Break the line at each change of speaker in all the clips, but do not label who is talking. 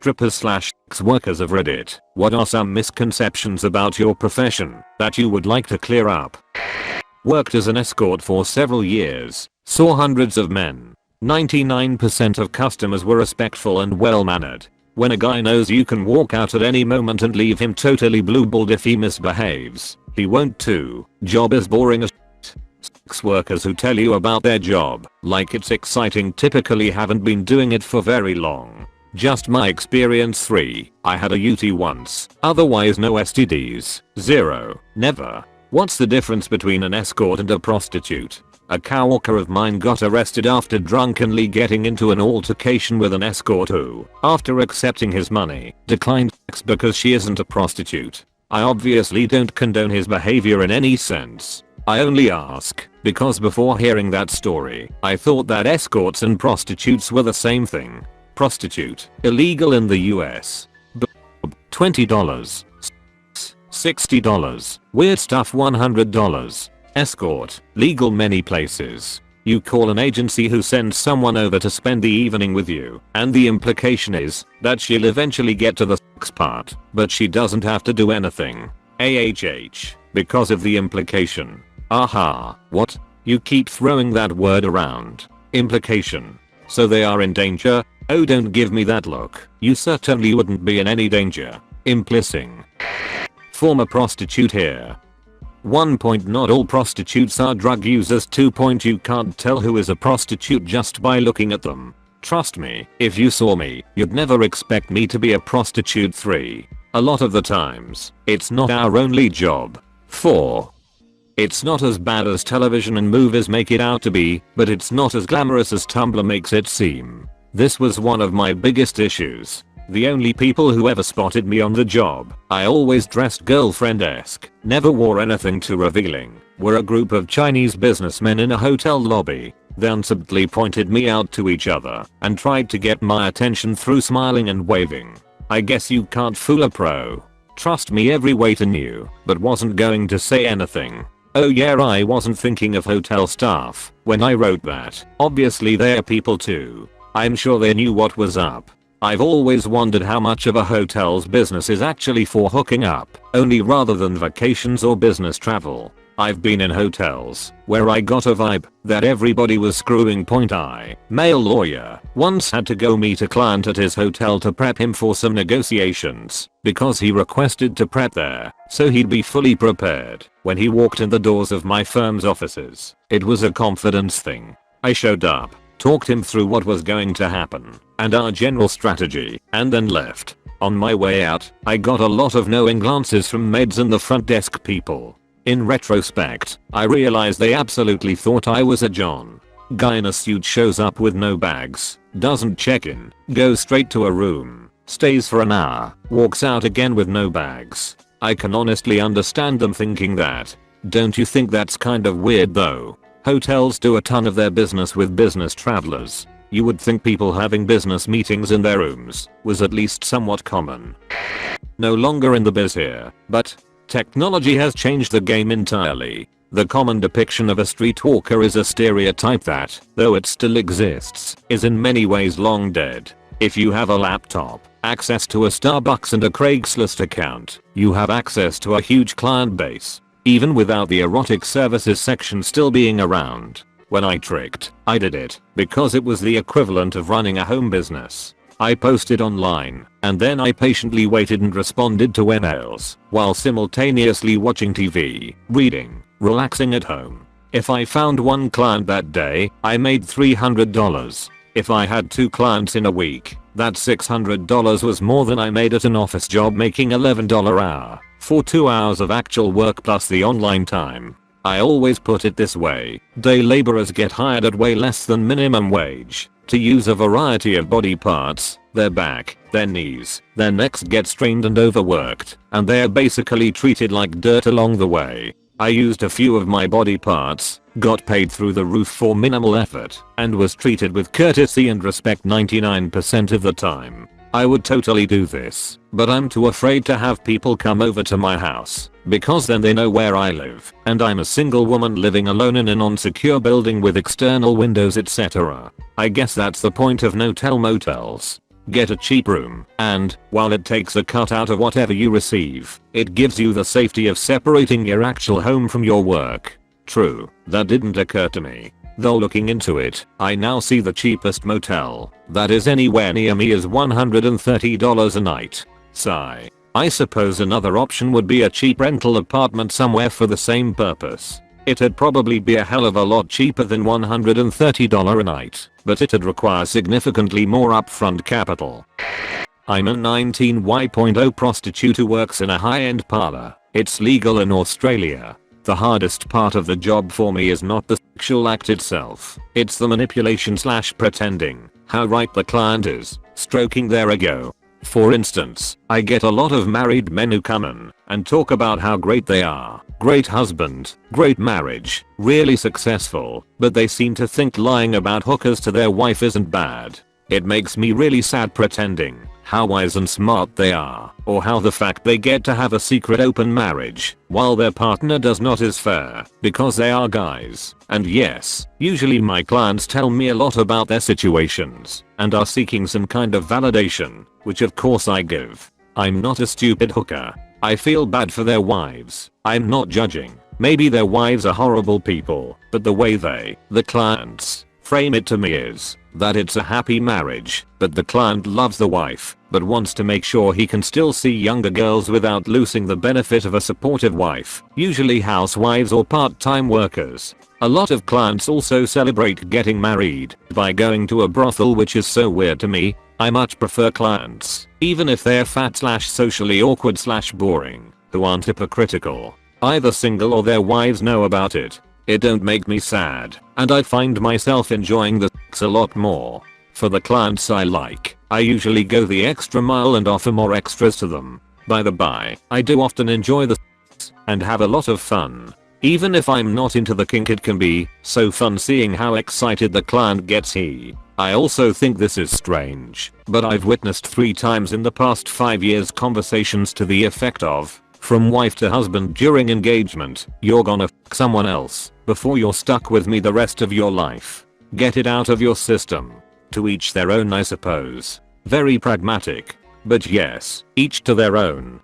strippers slash sex workers of Reddit, what are some misconceptions about your profession that you would like to clear up? Worked as an escort for several years, saw hundreds of men. 99% of customers were respectful and well-mannered. When a guy knows you can walk out at any moment and leave him totally blue-balled if he misbehaves, he won't too. Job is boring as shit. Sex workers who tell you about their job like it's exciting typically haven't been doing it for very long. Just my experience. 3. I had a UT once, otherwise no STDs. 0. Never. What's the difference between an escort and a prostitute? A coworker of mine got arrested after drunkenly getting into an altercation with an escort who, after accepting his money, declined sex because she isn't a prostitute. I obviously don't condone his behavior in any sense. I only ask because before hearing that story, I thought that escorts and prostitutes were the same thing. Prostitute, illegal in the US. $20. $60. Weird stuff. $100. Escort, legal many places. You call an agency who sends someone over to spend the evening with you, and the implication is that she'll eventually get to the sex part, but she doesn't have to do anything. AHH, because of the implication. Aha, what? You keep throwing that word around. Implication. So they are in danger? Oh, don't give me that look. You certainly wouldn't be in any danger. Implicing. Former prostitute here. 1. Not all prostitutes are drug users. 2. You can't tell who is a prostitute just by looking at them. Trust me, if you saw me, you'd never expect me to be a prostitute. 3. A lot of the times, it's not our only job. 4. It's not as bad as television and movies make it out to be, but it's not as glamorous as Tumblr makes it seem. This was one of my biggest issues. The only people who ever spotted me on the job, I always dressed girlfriend-esque, never wore anything too revealing, were a group of Chinese businessmen in a hotel lobby. They subtly pointed me out to each other and tried to get my attention through smiling and waving. I guess you can't fool a pro. Trust me, every waiter knew, but wasn't going to say anything. Oh yeah, I wasn't thinking of hotel staff when I wrote that. Obviously they're people too. I'm sure they knew what was up. I've always wondered how much of a hotel's business is actually for hooking up, only rather than vacations or business travel. I've been in hotels where I got a vibe that everybody was screwing. I, male lawyer, once had to go meet a client at his hotel to prep him for some negotiations because he requested to prep there so he'd be fully prepared when he walked in the doors of my firm's offices. It was a confidence thing. I showed up, talked him through what was going to happen and our general strategy, and then left. On my way out, I got a lot of knowing glances from maids and the front desk people. In retrospect, I realized they absolutely thought I was a John. Guy in a suit shows up with no bags, doesn't check in, goes straight to a room, stays for an hour, walks out again with no bags. I can honestly understand them thinking that. Don't you think that's kind of weird though? Hotels do a ton of their business with business travelers. You would think people having business meetings in their rooms was at least somewhat common. No longer in the biz here, but technology has changed the game entirely. The common depiction of a streetwalker is a stereotype that, though it still exists, is in many ways long dead. If you have a laptop, access to a Starbucks and a Craigslist account, you have access to a huge client base, even without the erotic services section still being around. When I tricked, I did it because it was the equivalent of running a home business. I posted online, and then I patiently waited and responded to emails while simultaneously watching TV, reading, relaxing at home. If I found one client that day, I made $300. If I had 2 clients in a week, that $600 was more than I made at an office job making $11 an hour for 2 hours of actual work plus the online time. I always put it this way, day laborers get hired at way less than minimum wage to use a variety of body parts. Their back, their knees, their necks get strained and overworked, and they're basically treated like dirt along the way. I used a few of my body parts, got paid through the roof for minimal effort, and was treated with courtesy and respect 99% of the time. I would totally do this, but I'm too afraid to have people come over to my house, because then they know where I live, and I'm a single woman living alone in an unsecure building with external windows etc. I guess that's the point of no-tell motels. Get a cheap room, and, while it takes a cut out of whatever you receive, it gives you the safety of separating your actual home from your work. True, that didn't occur to me. Though looking into it, I now see the cheapest motel that is anywhere near me is $130 a night. Sigh. I suppose another option would be a cheap rental apartment somewhere for the same purpose. It'd probably be a hell of a lot cheaper than $130 a night, but it'd require significantly more upfront capital. I'm a 19Y.0 prostitute who works in a high-end parlor. It's legal in Australia. The hardest part of the job for me is not the sexual act itself, it's the manipulation / pretending how right the client is, stroking their ego. For instance, I get a lot of married men who come in and talk about how great they are, great husband, great marriage, really successful, but they seem to think lying about hookers to their wife isn't bad. It makes me really sad pretending how wise and smart they are, or how the fact they get to have a secret open marriage while their partner does not is fair, because they are guys. And yes, usually my clients tell me a lot about their situations and are seeking some kind of validation, which of course I give. I'm not a stupid hooker. I feel bad for their wives. I'm not judging. Maybe their wives are horrible people, but the way they, the clients, frame it to me is that it's a happy marriage, but the client loves the wife, but wants to make sure he can still see younger girls without losing the benefit of a supportive wife, usually housewives or part-time workers. A lot of clients also celebrate getting married by going to a brothel, which is so weird to me. I much prefer clients, even if they're fat / socially awkward / boring, who aren't hypocritical. Either single or their wives know about it. It don't make me sad, and I find myself enjoying the sex a lot more. For the clients I like, I usually go the extra mile and offer more extras to them. By the by, I do often enjoy the sex and have a lot of fun. Even if I'm not into the kink, it can be so fun seeing how excited the client gets. I also think this is strange, but I've witnessed 3 times in the past 5 years conversations to the effect of, from wife to husband during engagement, "You're gonna f someone else before you're stuck with me the rest of your life. Get it out of your system." To each their own, I suppose. Very pragmatic. But yes, each to their own.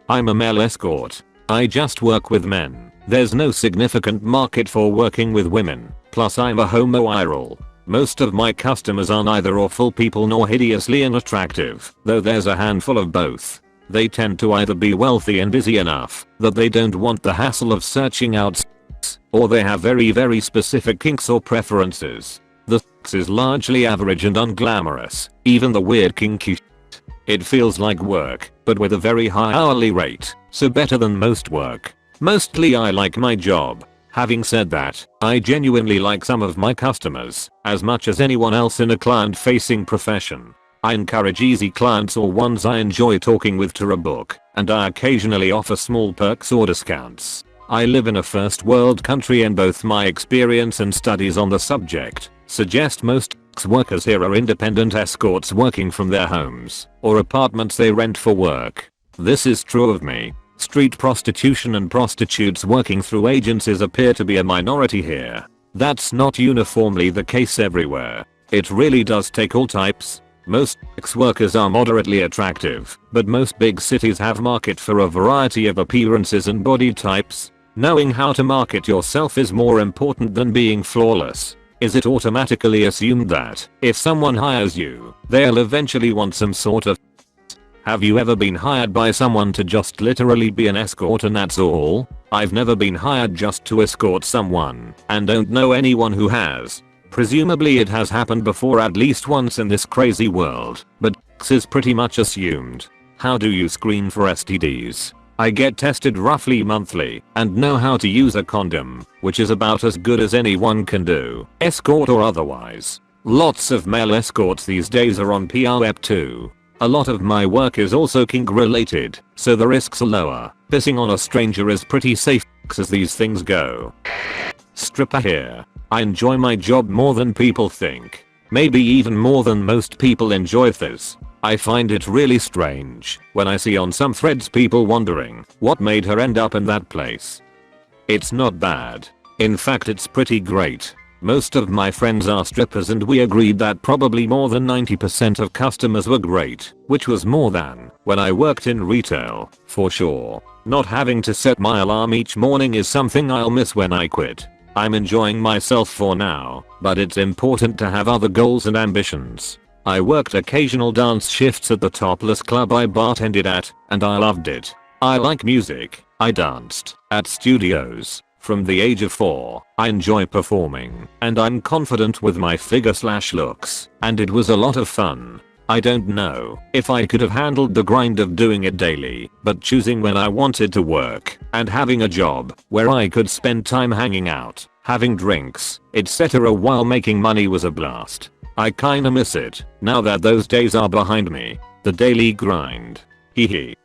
I'm a male escort. I just work with men. There's no significant market for working with women. Plus I'm a homo-iral. Most of my customers are neither awful people nor hideously unattractive, though there's a handful of both. They tend to either be wealthy and busy enough that they don't want the hassle of searching out sex, or they have very specific kinks or preferences. The sex is largely average and unglamorous, even the weird kinky shit. It feels like work, but with a very high hourly rate, so better than most work. Mostly I like my job. Having said that, I genuinely like some of my customers as much as anyone else in a client-facing profession. I encourage easy clients or ones I enjoy talking with to rebook, and I occasionally offer small perks or discounts. I live in a first world country, and both my experience and studies on the subject suggest most sex workers here are independent escorts working from their homes or apartments they rent for work. This is true of me. Street prostitution and prostitutes working through agencies appear to be a minority here. That's not uniformly the case everywhere. It really does take all types. Most sex workers are moderately attractive, but most big cities have market for a variety of appearances and body types. Knowing how to market yourself is more important than being flawless. Is it automatically assumed that if someone hires you, they'll eventually want some sort of sex? Have you ever been hired by someone to just literally be an escort and that's all? I've never been hired just to escort someone, and don't know anyone who has. Presumably it has happened before at least once in this crazy world, but sex is pretty much assumed. How do you screen for STDs? I get tested roughly monthly and know how to use a condom, which is about as good as anyone can do, escort or otherwise. Lots of male escorts these days are on PrEP too. A lot of my work is also kink related, so the risks are lower. Pissing on a stranger is pretty safe as these things go. Stripper here. I enjoy my job more than people think. Maybe even more than most people enjoy this. I find it really strange when I see on some threads people wondering what made her end up in that place. It's not bad. In fact, it's pretty great. Most of my friends are strippers and we agreed that probably more than 90% of customers were great, which was more than when I worked in retail, for sure. Not having to set my alarm each morning is something I'll miss when I quit. I'm enjoying myself for now, but it's important to have other goals and ambitions. I worked occasional dance shifts at the topless club I bartended at, and I loved it. I like music. I danced at studios. From the age of 4, I enjoy performing, and I'm confident with my figure/looks, and it was a lot of fun. I don't know if I could have handled the grind of doing it daily, but choosing when I wanted to work, and having a job where I could spend time hanging out, having drinks, etc. while making money was a blast. I kinda miss it, now that those days are behind me. The daily grind. Hehe.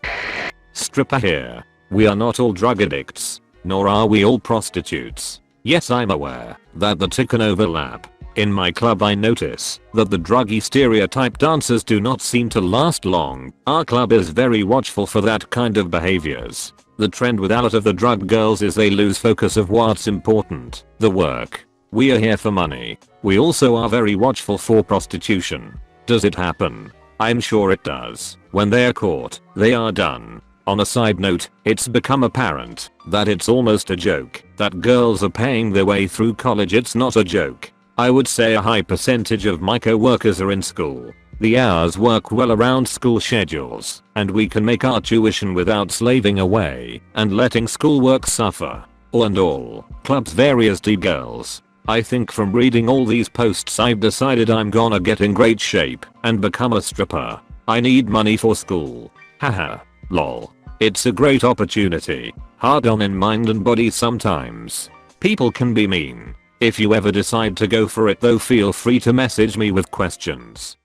Stripper here. We are not all drug addicts. Nor are we all prostitutes. Yes, I'm aware that the two can overlap. In my club I notice that the druggy stereotype dancers do not seem to last long. Our club is very watchful for that kind of behaviors. The trend with a lot of the drug girls is they lose focus of what's important, the work. We are here for money. We also are very watchful for prostitution. Does it happen? I'm sure it does. When they are caught, they are done. On a side note, it's become apparent that it's almost a joke that girls are paying their way through college. It's not a joke. I would say a high percentage of my co-workers are in school. The hours work well around school schedules, and we can make our tuition without slaving away and letting schoolwork suffer. All and all, clubs vary as do girls. I think from reading all these posts I've decided I'm gonna get in great shape and become a stripper. I need money for school. Haha. Lol. It's a great opportunity. Hard on in mind and body sometimes. People can be mean. If you ever decide to go for it though, feel free to message me with questions.